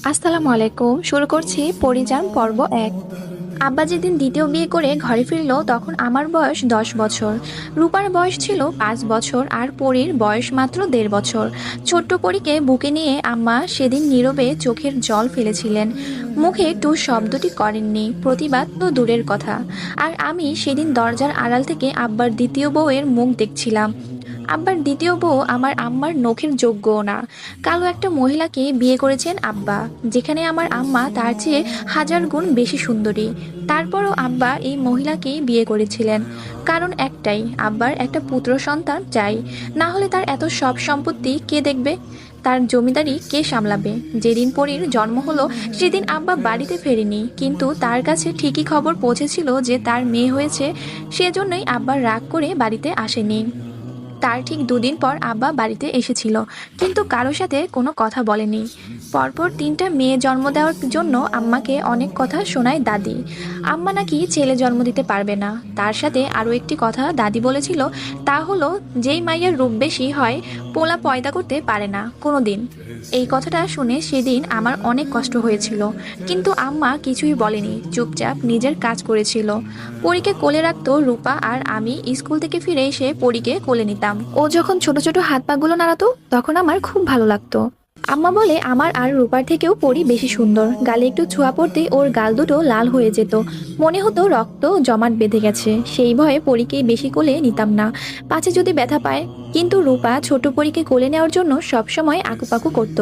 আসসালামু আলাইকুম। শুরু করছি পরিযান পর্ব ১। আব্বা যেদিন দ্বিতীয় বিয়ে করে ঘরে ফিরল তখন আমার বয়স ১০ বছর। রূপার বয়স ছিল ৫ বছর আর পরীর বয়স মাত্র ১.৫ বছর। ছোট্ট পরীকে বুকে নিয়ে আম্মা সেদিন নীরবে চোখের জল ফেলেছিলেন। মুখে টু শব্দটি করেননি, প্রতিবাদ তো দূরের কথা। আর আমি সেদিন দরজার আড়াল থেকে আব্বার দ্বিতীয় বউয়ের মুখ দেখছিলাম। আব্বার দ্বিতীয় বউ আমার আম্মার নখের যোগ্যও না। কালো একটা মহিলাকে বিয়ে করেছেন আব্বা, যেখানে আমার আম্মা তার চেয়ে হাজার গুণ বেশি সুন্দরী। তারপরও আব্বা এই মহিলাকেই বিয়ে করেছিলেন, কারণ একটাই, আব্বার একটা পুত্র সন্তান চাই। না হলে তার এত সব সম্পত্তি কে দেখবে, তার জমিদারি কে সামলাবে। যেদিন পরীর জন্ম হলো সেদিন আব্বা বাড়িতে ফেরেনি, কিন্তু তার কাছে ঠিকই খবর পৌঁছেছিল যে তার মেয়ে হয়েছে। সেজন্যই আব্বা রাগ করে বাড়িতে আসেনি। তার ঠিক দুদিন পর আব্বা বাড়িতে এসেছিল, কিন্তু কারো সাথে কোনো কথা বলেনি। পরপর ৩টা মেয়ে জন্ম দেওয়ার জন্য আম্মাকে অনেক কথা শোনায় দাদি। আম্মা নাকি ছেলে জন্ম দিতে পারবে না। তার সাথে আরও একটি কথা দাদি বলেছিল, তা হলো যেই মাইয়ার রূপ বেশি হয় পোলা পয়দা করতে পারে না কোনো দিন। এই কথাটা শুনে সেদিন আমার অনেক কষ্ট হয়েছিল, কিন্তু আম্মা কিছুই বলেনি, চুপচাপ নিজের কাজ করেছিল। পরীকে কোলে রাখতো রূপা, আর আমি স্কুল থেকে ফিরে এসে পরীকে কোলে নিতাম। ও যখন ছোট ছোট হাত পাগুলো নাড়াতো তখন আমার খুব ভালো লাগতো। আম্মা বলে আমার আর রূপার থেকেও পরী বেশি সুন্দর। গালে একটু ছোঁয়া পড়তেই ওর গাল দুটো লাল হয়ে যেত, মনে হতো রক্ত জমাট বেঁধে গেছে। সেই ভয়ে পরীকে বেশি কোলে নিতাম না, পাছে যদি ব্যথা পায়। কিন্তু রূপা ছোট পরীকে কোলে নেওয়ার জন্য সবসময় আকুপাকু করত।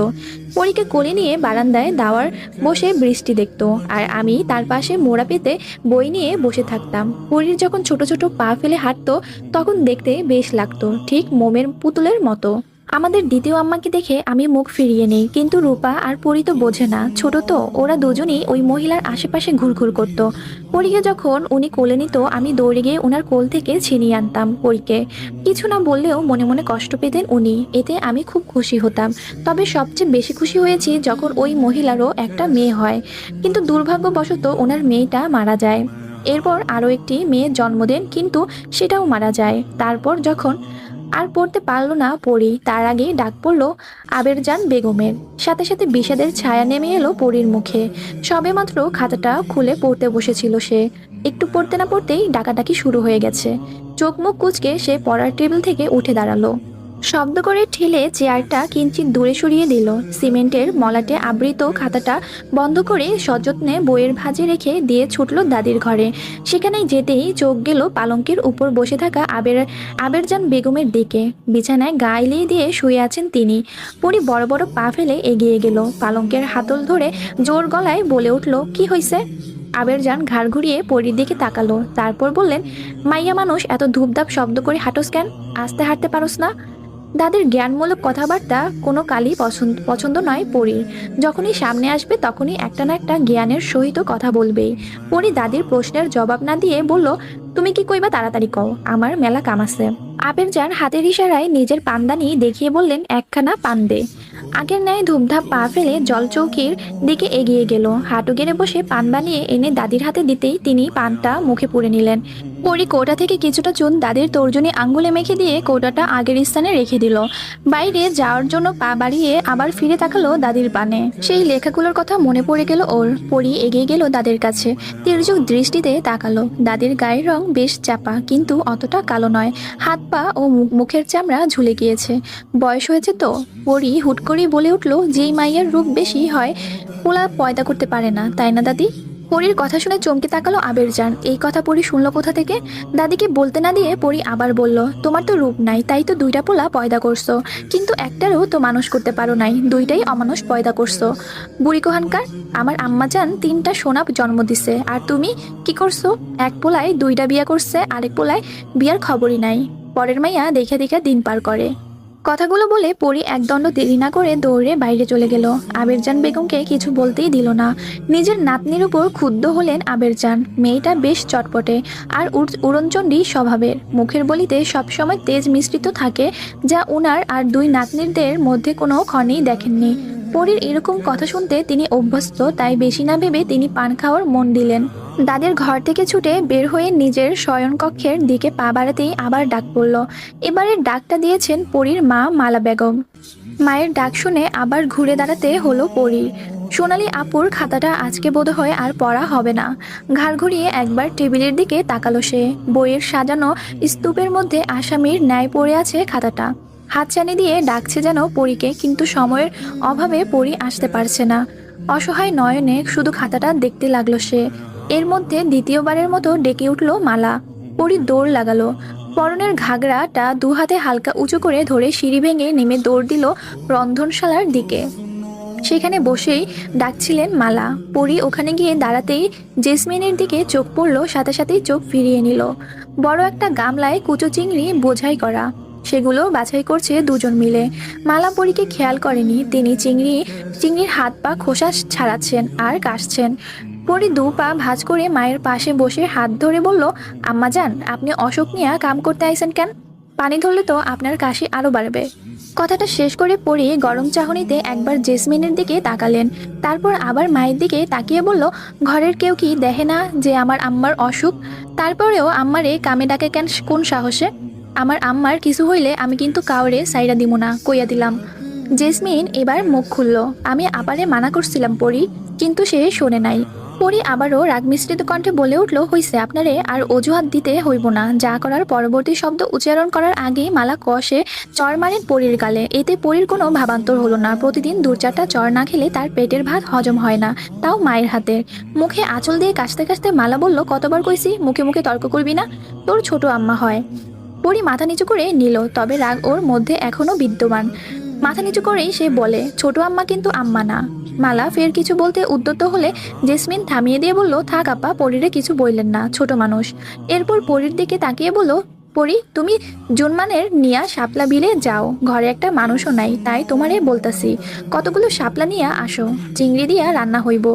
পরীকে কোলে নিয়ে বারান্দায় দাওয়ার বসে বৃষ্টি দেখতো, আর আমি তার পাশে মোড়া পেতে বই নিয়ে বসে থাকতাম। পরীর যখন ছোট ছোট পা ফেলে হাঁটতো তখন দেখতে বেশ লাগতো, ঠিক মোমের পুতুলের মতো। আমাদের দ্বিতীয় আম্মাকে দেখে আমি মুখ ফিরিয়ে নেই, কিন্তু রূপা আর পরী তো বোঝে না, ছোট তো। ওরা দুজনই ওই মহিলার আশেপাশে ঘুরঘুর করত। পরীকে যখন উনি কোলে নিত আমি দৌড়ে গিয়ে ওনার কোল থেকে ছিনিয়ে আনতাম পরীকে। কিছু না বললেও মনে মনে কষ্ট পেতেন উনি, এতে আমি খুব খুশি হতাম। তবে সবচেয়ে বেশি খুশি হয়েছি যখন ওই মহিলারও একটা মেয়ে হয়, কিন্তু দুর্ভাগ্যবশত ওনার মেয়েটা মারা যায়। এরপর আরও একটি মেয়ে জন্ম দেন, কিন্তু সেটাও মারা যায়। তারপর যখন আর পড়তে পারলো না পড়ি, তার আগে ডাক পড়লো আবেরজান বেগমের। সাথে সাথে বিষাদের ছায়া নেমে এলো পরীর মুখে। সবেমাত্র খাতাটা খুলে পড়তে বসেছিল সে, একটু পড়তে না পড়তেই ডাকাডাকি শুরু হয়ে গেছে। চোখ মুখ কুঁচকে সে পড়ার টেবিল থেকে উঠে দাঁড়ালো। শব্দ করে ঠেলে চেয়ারটা কিঞ্চিত দূরে সরিয়ে দিল। সিমেন্টের মলাটে আবৃত খাতাটা বন্ধ করে সযত্নে বইয়ের ভাঁজে রেখে দিয়ে ছুটল দাদির ঘরে। সেখানে যেতেই চোখ গেল পালঙ্কের উপর বসে থাকা আবেরজান বেগমের দিকে। বিছানায় গা এলিয়ে দিয়ে শুয়ে আছেন তিনি। পরি বড় বড় পা ফেলে এগিয়ে গেল, পালঙ্কের হাতল ধরে জোর গলায় বলে উঠল, কি হয়েছে? আবেরজান ঘাড় ঘুরিয়ে পরীর দিকে তাকালো, তারপর বললেন, মাইয়া মানুষ এত ধূপধাপ শব্দ করে হাঁটোস কেন? আস্তে হাঁটতে পারোস না? দাদির জ্ঞানমূলক কথাবার্তা কোনো কালই পছন্দ নয় পরীর। যখনই সামনে আসবে তখনই একটা না একটা জ্ঞানের সহিত কথা বলবেই। পরী দাদির প্রশ্নের জবাব না দিয়ে বলল, তুমি কি কইবা তাড়াতাড়ি কও, আমার মেলা কাম আছে। আবেরজান হাতের ইশারায় নিজের পানদানি দেখিয়ে বললেন, একখানা পান দে। আগের ন্যায় ধূপধাপ পা ফেলে জলচৌকির দিকে এগিয়ে গেল। হাঁটু গেড়ে বসে পান বানিয়ে এনে দাদির হাতে দিতেই তিনি পানটা মুখে পুরে নিলেন। পরি কৌটা থেকে কিছুটা চুন দাদির তর্জনী আঙ্গুলে মেখে দিয়ে কৌটাটা আগের স্থানে রেখে দিল। বাইরে যাওয়ার জন্য পা বাড়িয়ে আবার ফিরে তাকালো দাদির পানে। সেই লেখাগুলোর কথা মনে পড়ে গেল ওর। পরি এগিয়ে গেল দাদির কাছে, তির্যক দৃষ্টিতে তাকালো। দাদির গায়ের রং বেশ চাপা, কিন্তু অতটা কালো নয়। হাত পা ও মুখের চামড়া ঝুলে গিয়েছে। বয়স হয়েছে তো। পরি হুট করেই বলে উঠল, যেই মাইয়ার রূপ বেশি হয় পোলা পয়দা করতে পারে না, তাই না দাদি? পরীর কথা শুনে চমকে তাকালো আবেরজান। এই কথা পরী শুনলো কোথা থেকে? দাদিকে বলতে না দিয়ে পরী আবার বলল, তোমার তো রূপ নাই, তাই তো 2টা পোলা পয়দা করছো, কিন্তু একটারও তো মানুষ করতে পারো নাই, 2টাই অমানুষ পয়দা করছো। বুড়ি কোহানকার, আমার আম্মাজান 3টা সোনা জন্ম দিছে, আর তুমি কি করছো? এক পোলায় 2টা বিয়া করছে, আরেক পোলায় বিয়ার খবরই নাই। পরের মাইয়া দেখে দেখে দিন পার করে। কথাগুলো বলে পরী একদণ্ড দেরি না করে দৌড়ে বাইরে চলে গেল। আবেরজান বেগমকে কিছু বলতেই দিল না। নিজের নাতনির উপর ক্ষুব্ধ হলেন আবেরজান। মেয়েটা বেশ চটপটে আর উড়নচণ্ডী স্বভাবের। মুখের বলিতে সবসময় তেজ মিশ্রিত থাকে, যা উনার আর 2 নাতনিদের মধ্যে কোনো ক্ষণেই দেখেননি। পরীর এরকম কথা শুনতে তিনি অভ্যস্ত, তাই বেশি না ভেবে তিনি পান খাওয়ার মন দিলেন। দাদের ঘর থেকে ছুটে বের হয়ে নিজের শয়নকক্ষের দিকে পা বাড়াতেই আবার ডাক পড়ল। এবারের ডাকটা দিয়েছেন পরীর মা মালা বেগম। মায়ের ডাক শুনে আবার ঘুরে দাঁড়াতে হলো পরীর। সোনালি আপুর খাতাটা আজকে বোধহয় আর পড়া হবে না। ঘাড় ঘুরিয়ে একবার টেবিলের দিকে তাকালো সে। বইয়ের সাজানো স্তূপের মধ্যে আসামির ন্যায় পড়ে আছে খাতাটা। হাতছানি দিয়ে ডাকছে যেন পরীকে, কিন্তু সময়ের অভাবে পরী আসতে পারছে না। অসহায় নয়নে শুধু খাতাটা দেখতে লাগলো সে। এর মধ্যে দ্বিতীয়বারের মতো ডেকে উঠল মালা। পরী দৌড় লাগালো। পরনের ঘাগরাটা দু হাতে হালকা উঁচু করে ধরে সিঁড়ি ভেঙে নেমে দৌড় দিল রন্ধনশালার দিকে। সেখানে বসেই ডাকছিলেন মালা। পরী ওখানে গিয়ে দাঁড়াতেই জেসমিনের দিকে চোখ পড়ল, সাথে সাথেই চোখ ফিরিয়ে নিল। বড় একটা গামলায় কুচো চিংড়ি বোঝাই করা, সেগুলো বাছাই করছে দুজন মিলে। মালা পরীকে খেয়াল করেনি তিনি চিংড়ির হাত পা খোসা ছাড়াচ্ছেন আর কাশছেন। পরী দু পা ভাঁজ করে মায়ের পাশে বসে হাত ধরে বলল, আম্মাজান, আপনি অসুখ নিয়ে কাম করতে আইছেন কেন? পানি ধরলে তো আপনার কাশি আরো বাড়বে। কথাটা শেষ করে পরী গরম চাহনিতে একবার জেসমিনের দিকে তাকালেন, তারপর আবার মায়ের দিকে তাকিয়ে বলল, ঘরের কেউ কি দেখে না যে আমার আম্মার অসুখ? তারপরেও আম্মারে কামে ডাকে কেন কোন সাহসে? আমার আম্মার কিছু হইলে আমি কিন্তু কাউরে সাইরা দিব না, কইয়া দিলাম। জেসমিন এবার মুখ খুলল। আমি আবারে মানা করছিলাম পরী, কিন্তু সে শোনে নাই। পরী আবারও রাগ মিশ্রিত কণ্ঠে বলে উঠল, হইছে, আপনারে আর অজুহাত দিতে হইব না। যা করার পরবর্তী শব্দ উচ্চারণ করার আগেই মালা কষে চর মারেন পরীর গালে। এতে পরীর কোনো ভাবান্তর হলো না। প্রতিদিন 2-4টা চর না খেলে তার পেটের ভাত হজম হয় না, তাও মায়ের হাতের। মুখে আঁচল দিয়ে কাশতে কাশতে মালা বলল, কতবার কইছি মুখে মুখে তর্ক করবি না, তোর ছোট আম্মা হয়। পরী মাথা নিচু করে নিল, তবে রাগ ওর মধ্যে এখনো বিদ্যমান। মাথা নিচু করেই সে বলে, ছোট আম্মা কিন্তু আম্মা না। মালা ফের কিছু বলতে উদ্যত হলে জেসমিন থামিয়ে দিয়ে বলল, থাক আপা, পরীরে কিছু বললেন না, ছোট মানুষ। এরপর পরীর দিকে তাকিয়ে বলল, পরী, তুমি জুনমানের নিয়া শাপলা বিলে যাও, ঘরে একটা মানুষও নাই, তাই তোমারে বলতাছি কতগুলো শাপলা নিয়া আসো, চিংড়ি দিয়া রান্না হইব,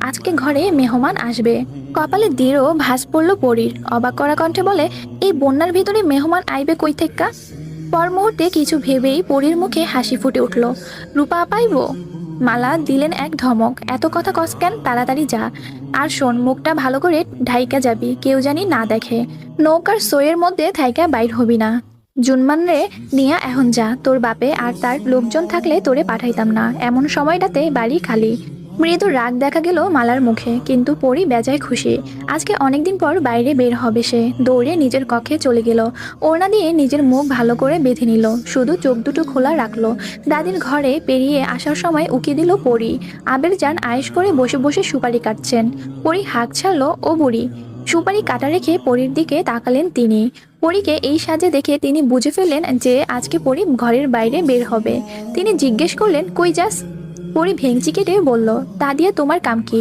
আজকে ঘরে মেহমান আসবে। কপালে দৃঢ় ভাঁজ পড়ল পরীর। অবাক করা কণ্ঠে বলে, এই বন্যার ভিতরে মেহমান আইবে কই থেক্কা? পর মুহূর্তে কিছু ভেবেই পরীর মুখে হাসি ফুটে উঠল। রূপা পাইব? মালা দিলেন এক ধমক, এত কথা কস কেন, তাড়াতাড়ি যা। আর শোন, মুখটা ভালো করে ঢাইকা যাবি, কেউ জানি না দেখে। নৌকার সইয়ের মধ্যে থাইকা বাইর হবি না। জুনমান রে নিয়া এখন যা, তোর বাপে আর তার লোকজন থাকলে তোরে পাঠাইতাম না, এমন সময়টাতে বাড়ি খালি। মৃদু রাগ দেখা গেল মালার মুখে, কিন্তু পরী বেজায় খুশি। আজকে অনেকদিন পর বাইরে বের হবে সে। দৌড়ে নিজের কক্ষে চলে গেল। ওড়না দিয়ে নিজের মুখ ভালো করে বেঁধে নিল, শুধু চোখ দুটো খোলা রাখলো। দাদির ঘরে পেরিয়ে আসার সময় উকি দিল পরী। আবেরজান আয়েশ করে বসে বসে সুপারি কাটছেন। পরী হাঁক ছাড়লো, ও বুড়ি। সুপারি কাটা রেখে পরীর দিকে তাকালেন তিনি। পরীকে এই সাজে দেখে তিনি বুঝে ফেললেন যে আজকে পরী ঘরের বাইরে বের হবে। তিনি জিজ্ঞেস করলেন, কই যাস? পরী ভেংচি কেটে বলল, তা দিয়ে তোমার কাম কি?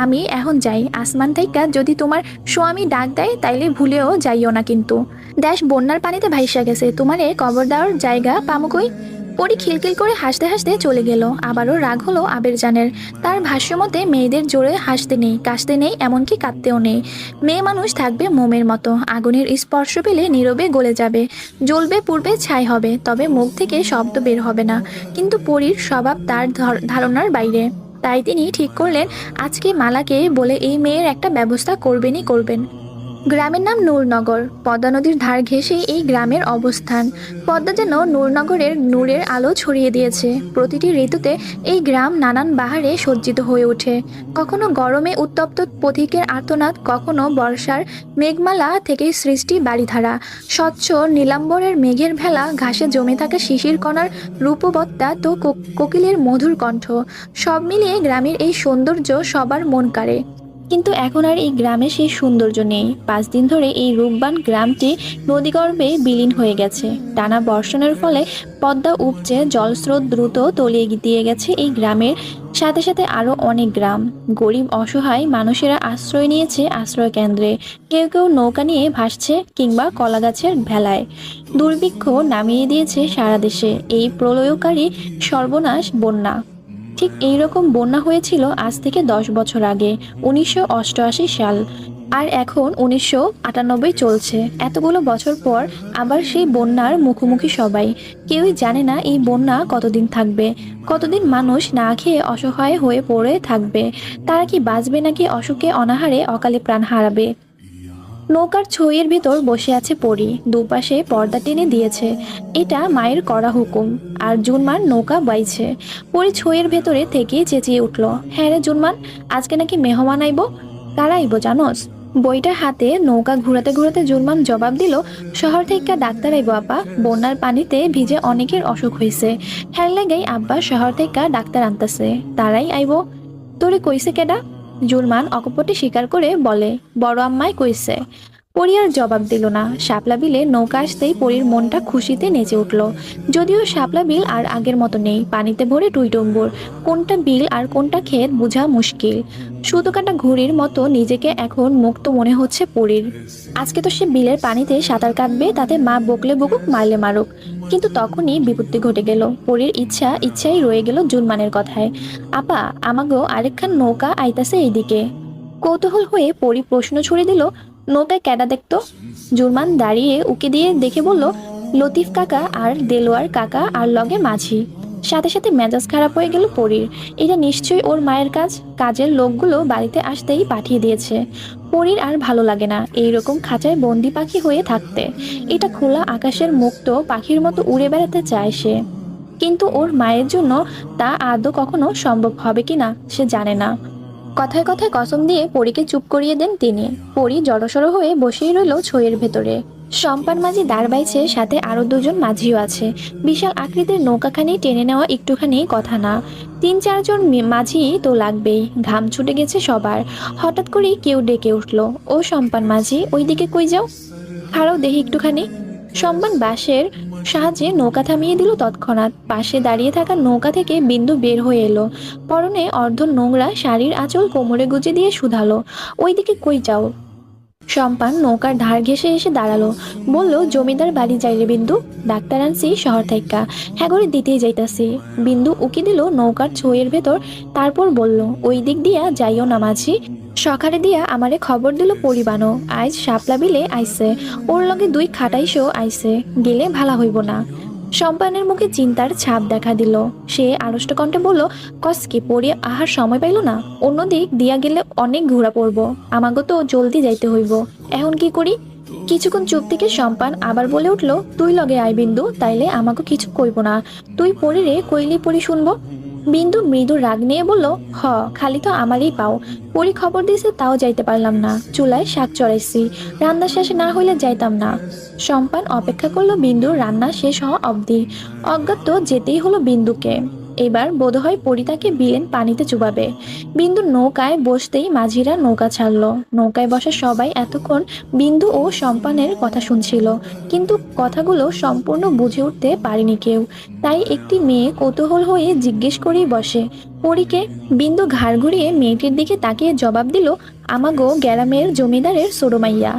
আমি এখন যাই, আসমান থাইকা যদি তোমার স্বামী ডাক দেয় তাইলে ভুলেও যাইও না কিন্তু। দেশ বন্যার পানিতে ভাইসা গেছে, তোমারে কবর দেওয়ার জায়গা পামু কই? পরী খিলখিল করে হাসতে হাসতে চলে গেল। আবারও রাগ হলো আবেরজানের। তার ভাষ্য মতে মেয়েদের জোরে হাসতে নেই, কাশতে নেই, এমনকি কাঁদতেও নেই। মেয়ে মানুষ থাকবে মোমের মতো, আগুনের স্পর্শ পেলে নীরবে গলে যাবে, জ্বলবে পূর্বে ছাই হবে, তবে মুখ থেকে শব্দ বের হবে না। কিন্তু পরীর স্বভাব তার ধারণার বাইরে। তাই তিনি ঠিক করলেন আজকে মালাকে বলে এই মেয়ের একটা ব্যবস্থা করবেনই করবেন। গ্রামের নাম নূরনগর। পদ্মা নদীর ধার ঘেঁষে এই গ্রামের অবস্থান। পদ্মা যেন নূরনগরের নূরের আলো ছড়িয়ে দিয়েছে। প্রতিটি ঋতুতে এই গ্রাম নানান বাহারে সজ্জিত হয়ে ওঠে। কখনো গরমে উত্তপ্ত পথিকের আর্তনাদ, কখনো বর্ষার মেঘমালা থেকে সৃষ্টি বাড়িধারা। স্বচ্ছ নীলাম্বরের মেঘের ভেলা, ঘাসে জমে থাকা শিশির কণার রূপবত্তা, তো কোকিলের মধুর কণ্ঠ, সব মিলিয়ে গ্রামের এই সৌন্দর্য সবার মন কাড়ে। কিন্তু এখন আর এই গ্রামে সেই সৌন্দর্য নেই। 5 দিন ধরে এই রূপবান গ্রামটি নদীগর্ভে বিলীন হয়ে গেছে। টানা বর্ষণের ফলে পদ্মা উপচে জলস্রোত দ্রুত তলিয়ে দিয়ে গেছে এই গ্রামের সাথে সাথে আরো অনেক গ্রাম। গরিব অসহায় মানুষেরা আশ্রয় নিয়েছে আশ্রয় কেন্দ্রে। কেউ কেউ নৌকা নিয়ে ভাসছে, কিংবা কলাগাছের ভেলায়। দুর্ভিক্ষ নামিয়ে দিয়েছে সারা দেশে এই প্রলয়কারী সর্বনাশ বন্যা। ঠিক এইরকম বন্যা হয়েছিল আজ থেকে 10 বছর আগে, 1988 সাল। আর এখন 1998 চলছে। এতগুলো বছর পর আবার সেই বন্যার মুখোমুখি সবাই। কেউই জানে না এই বন্যা কতদিন থাকবে, কতদিন মানুষ না খেয়ে অসহায় হয়ে পড়ে থাকবে। তারা কি বাঁচবে নাকি অসুখে অনাহারে অকালে প্রাণ হারাবে? নৌকার ছইয়ের ভেতর বসে আছে পরী, দুপাশে পর্দা টেনে দিয়েছে। এটা মায়ের করা হুকুম। আর জুনমান নৌকা বাইছে। পরী ছইয়ের ভেতরে থেকে চেঁচিয়ে উঠল, হ্যাঁ রে জুনমান, আজকে নাকি মেহমান আইব। কারা আইব জানোস? বইটা হাতে নৌকা ঘুরাতে ঘুরাতে জুনমান জবাব দিল, শহর থেকে ডাক্তার আইব আপা, বন্যার পানিতে ভিজে অনেকের অসুখ হয়েছে, হ্যার লাগাই আব্বা শহর থেকে ডাক্তার আনতেছে, তারাই আইব। তোরে কইছে কেডা? জুরমান অকপটে স্বীকার করে বলে, বড় আম্মাই কইছে। পরি আর জবাব দিল না। শাপলা বিলে নৌকা আসতেই পরীর মনটা খুশিতে নেচে উঠল। যদিও শাপলা বিল আর আগের মতো নেই, পানিতে ভরে টুইটুম্বুর। কোনটা বিল আর কোনটা ক্ষেত বোঝা মুশকিল। সুতো কাটা ঘুড়ির মতো নিজেকে এখন মুক্ত মনে হচ্ছে পরীর। আজকে তো সে বিলের পানিতে সাঁতার কাটবে, তাতে মা বকলে বকুক, মারলে মারুক। কিন্তু তখনই বিপত্তি ঘটে গেল। পরীর ইচ্ছাই রয়ে গেল জুনমানের কথায়। আপা, আমাগো আরেকখান নৌকা আইতাছে এইদিকে। কৌতূহল হয়ে পরী প্রশ্ন ছুড়ে দিল, নৌকায় ক্যাডা দেখতো? জুরমান দাঁড়িয়ে উকি দিয়ে দেখে বলল, লতিফ কাকা আর দেলোয়ার কাকা আর লগে মাঝি। সাথে সাথে মেজাজ খারাপ হয়ে গেল পরীর। এটা নিশ্চয়ই ওর মায়ের কাজ। কাজের লোকগুলো বাড়িতে আসতেই পাঠিয়ে দিয়েছে। পরীর আর ভালো লাগে না এইরকম খাঁচায় বন্দি পাখি হয়ে থাকতে। এটা খোলা আকাশের মুক্ত পাখির মতো উড়ে বেড়াতে চায় সে। কিন্তু ওর মায়ের জন্য তা আদৌ কখনো সম্ভব হবে কিনা সে জানে না। কথায় কথায় কসম দিয়ে পরীকে চুপ করিয়ে দেন তিনি। পরী জড়সড় হয়ে বসেই রইল ছইয়ের ভেতরে। সম্পান মাঝি দাঁড় বাইছে, সাথে আরো দুজন মাঝিও আছে। বিশাল আকৃতির নৌকাখানি টেনে নেওয়া একটুখানি কথা না। 3-4 জন মাঝি তো লাগবেই। ঘাম ছুটে গেছে সবার। হঠাৎ করেই কেউ ডেকে উঠলো, ও সম্পান মাঝি, ওইদিকে কই যাও? খাড়াও দেখি একটুখানি। সম্পান বাঁশের সাহায্যে নৌকা থামিয়ে দিল তৎক্ষণাৎ। পাশে দাঁড়িয়ে থাকা নৌকা থেকে বিন্দু বের হয়ে এলো। পরনে অর্ধ নোংরা শাড়ির আঁচল কোমরে গুজে দিয়ে শুধালো, ওইদিকে কই যাও? সম্পান নৌকার ধার ঘেঁষে এসে দাঁড়ালো। বলল, জমিদার বাড়ি যাইরে বিন্দু, ডাক্তার আনছি শহর থেকে, হ্যাগরে দিতেই যাইতাছি। বিন্দু উকি দিল নৌকার ছইয়ের ভেতর, তারপর বলল, ওই দিক দিয়া যাইও না মাঝি, সকালে দিয়া আমারে খবর দিল পরিবানো আজ শাপলা বিলে আইছে, ওর লগে 2 খাটাইশও আইছে, গেলে ভালা হইব না। সম্পানের মুখে চিন্তার ছাপ দেখা দিল। সে আড়ষ্ট কণ্ঠে বলল, কসকে পড়ি আহার সময় পাইল না, অন্যদিক দিয়া গেলে অনেক ঘোরা পড়ব, আমাকে তো জলদি যাইতে হইব, এখন কি করি? কিছুক্ষণ চুপ থেকে সম্পান আবার বলে উঠল, তুই লগে আয় বিন্দু, তাইলে আমাকে কিছু কইব না, তুই পড়ি রে কইলি পড়ি শুনবো। বিন্দু মৃদু রাগ নিয়ে বলল, হ, খালি তো আমারই পাও, পরি খবর দিছে তাও যাইতে পারলাম না, চুলায় শাক চড়াইছি, রান্না শেষ না হইলে যাইতাম না। সম্পান অপেক্ষা করলো বিন্দুর রান্না শেষ হওয়া অবধি। অজ্ঞাত তো যেতেই হলো বিন্দুকে। এবার বোধহয় পরি তাকে বিলেন পানিতে চুবাবে। বিন্দুর নৌকায় বসতেই মাঝিরা নৌকা ছাড়লো। নৌকায় বসা সবাই এতক্ষণ বিন্দু ও সম্পানের কথা শুনছিল, কিন্তু কথাগুলো সম্পূর্ণ বুঝে উঠতে পারেনি কেউ। তাই একটি মেয়ে কৌতূহল হয়ে জিজ্ঞেস করেই বসে, পরীকে? বিন্দু ঘাড় ঘুরিয়ে মেয়েটির দিকে তাকিয়ে জবাব দিল, আমাগো গ্যারামের জমিদারের সোরমাইয়া।